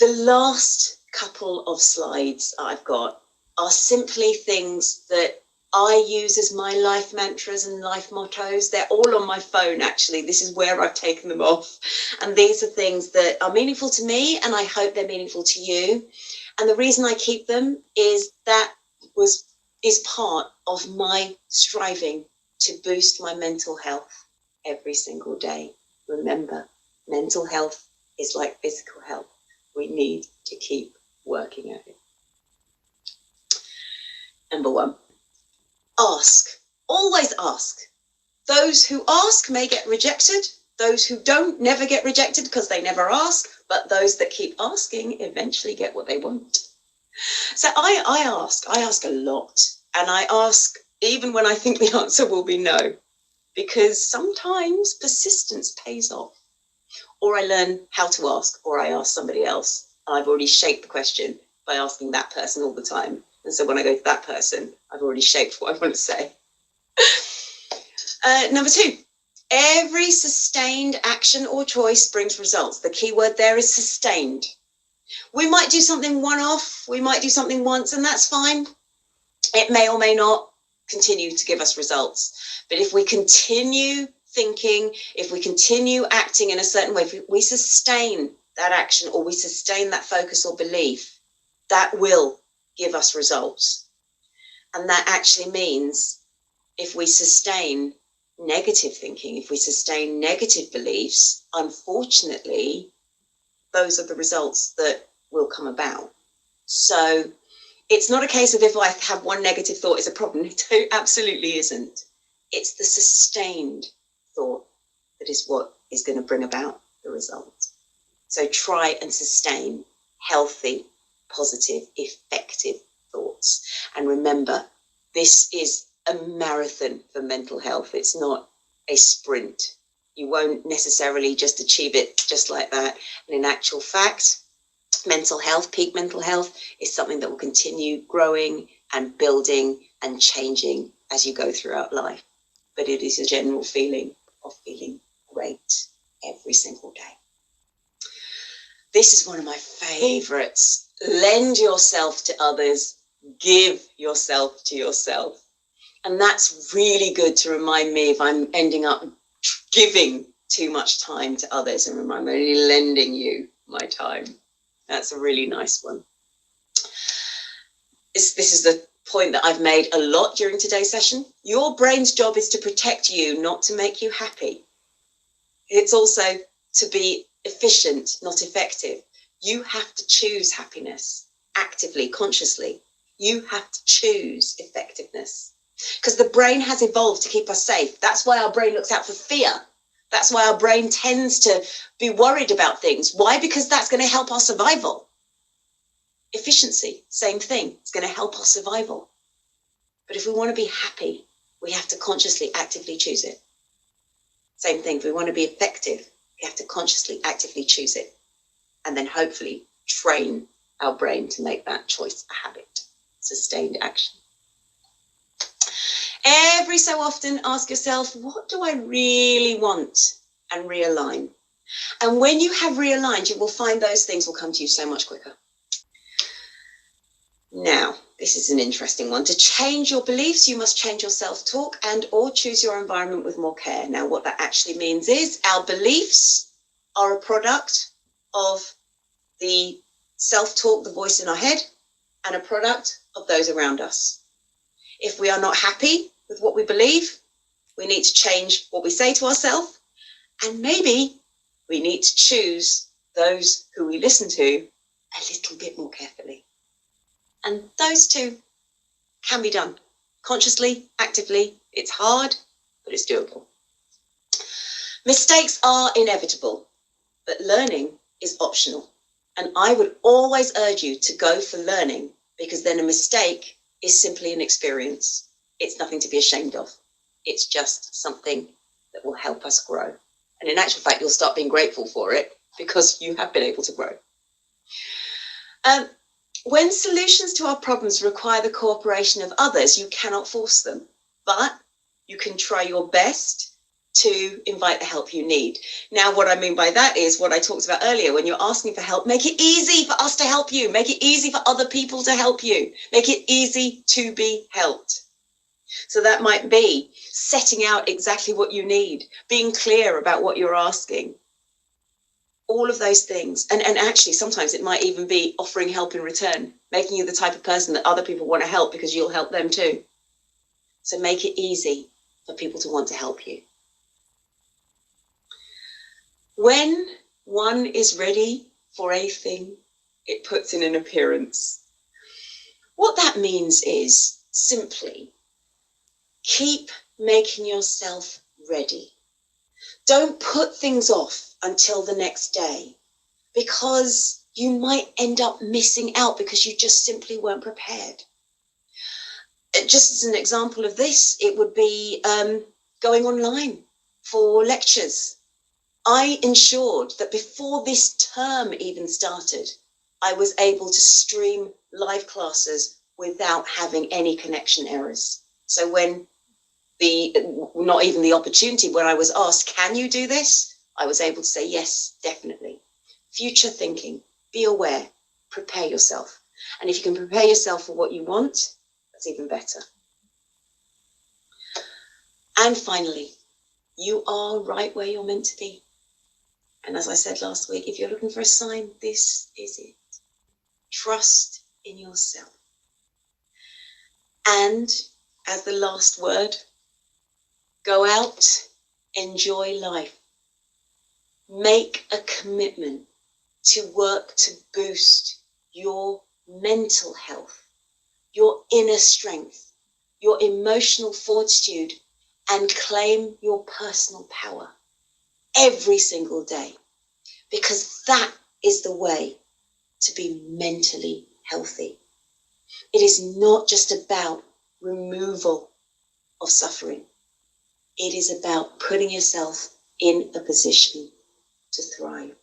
The last couple of slides I've got are simply things that I use as my life mantras and life mottos. They're all on my phone, actually. This is where I've taken them off. And these are things that are meaningful to me, and I hope they're meaningful to you. And the reason I keep them is part of my striving to boost my mental health every single day. Remember, mental health is like physical health. We need to keep working at it. Number 1, ask. Always ask. Those who ask may get rejected. Those who don't never get rejected because they never ask. But those that keep asking eventually get what they want. So I ask a lot. And I ask even when I think the answer will be no. Because sometimes persistence pays off. Or I learn how to ask, or I ask somebody else. I've already shaped the question by asking that person all the time. And so when I go to that person, I've already shaped what I want to say. Number 2, every sustained action or choice brings results. The key word there is sustained. We might do something one-off, we might do something once, and that's fine. It may or may not continue to give us results. But if we continue thinking, if we continue acting in a certain way, if we sustain that action or we sustain that focus or belief, that will give us results. And that actually means if we sustain negative thinking, if we sustain negative beliefs, unfortunately, those are the results that will come about. So it's not a case of if I have one negative thought is a problem. It absolutely isn't. It's the sustained thought that is what is going to bring about the result. So try and sustain healthy, positive, effective thoughts. And remember, this is a marathon for mental health. It's not a sprint. You won't necessarily just achieve it just like that. And in actual fact, mental health, peak mental health, is something that will continue growing and building and changing as you go throughout life. But it is a general feeling of feeling great every single day. This is one of my favorites. Lend yourself to others, give yourself to yourself. And that's really good to remind me if I'm ending up giving too much time to others, and I'm only lending you my time. That's a really nice one. This is the point that I've made a lot during today's session. Your brain's job is to protect you, not to make you happy. It's also to be efficient, not effective. You have to choose happiness actively, consciously. You have to choose effectiveness because the brain has evolved to keep us safe. That's why our brain looks out for fear. That's why our brain tends to be worried about things. Why? Because that's going to help our survival. Efficiency, same thing. It's going to help our survival. But if we want to be happy, we have to consciously, actively choose it. Same thing. If we want to be effective, we have to consciously, actively choose it. And then hopefully train our brain to make that choice a habit. Sustained action. Every so often ask yourself, what do I really want? And realign. And when you have realigned, you will find those things will come to you so much quicker. Now, this is an interesting one. To change your beliefs, you must change your self-talk and or choose your environment with more care. Now, what that actually means is our beliefs are a product of the self-talk, the voice in our head, and a product of those around us. If we are not happy with what we believe, we need to change what we say to ourselves, and maybe we need to choose those who we listen to a little bit more carefully. And those two can be done consciously, actively. It's hard, but it's doable. Mistakes are inevitable, but learning is optional. And I would always urge you to go for learning, because then a mistake is simply an experience. It's nothing to be ashamed of. It's just something that will help us grow. And in actual fact, you'll start being grateful for it because you have been able to grow. When solutions to our problems require the cooperation of others, you cannot force them, but you can try your best to invite the help you need. Now, what I mean by that is what I talked about earlier. When you're asking for help, make it easy for us to help you. Make it easy for other people to help you. Make it easy to be helped. So that might be setting out exactly what you need, being clear about what you're asking, all of those things. And actually, sometimes it might even be offering help in return, making you the type of person that other people want to help because you'll help them too. So make it easy for people to want to help you. When one is ready for a thing, it puts in an appearance. What that means is simply keep making yourself ready. Don't put things off until the next day, because you might end up missing out because you just simply weren't prepared. Just as an example of this, it would be going online for lectures. I ensured that before this term even started, I was able to stream live classes without having any connection errors. So when not even the opportunity, when I was asked, can you do this? I was able to say, yes, definitely. Future thinking, be aware, prepare yourself. And if you can prepare yourself for what you want, that's even better. And finally, you are right where you're meant to be. And as I said last week, if you're looking for a sign, this is it. Trust in yourself. And as the last word, go out, enjoy life. Make a commitment to work to boost your mental health, your inner strength, your emotional fortitude, and claim your personal power every single day, because that is the way to be mentally healthy. It is not just about removal of suffering. It is about putting yourself in a position to thrive.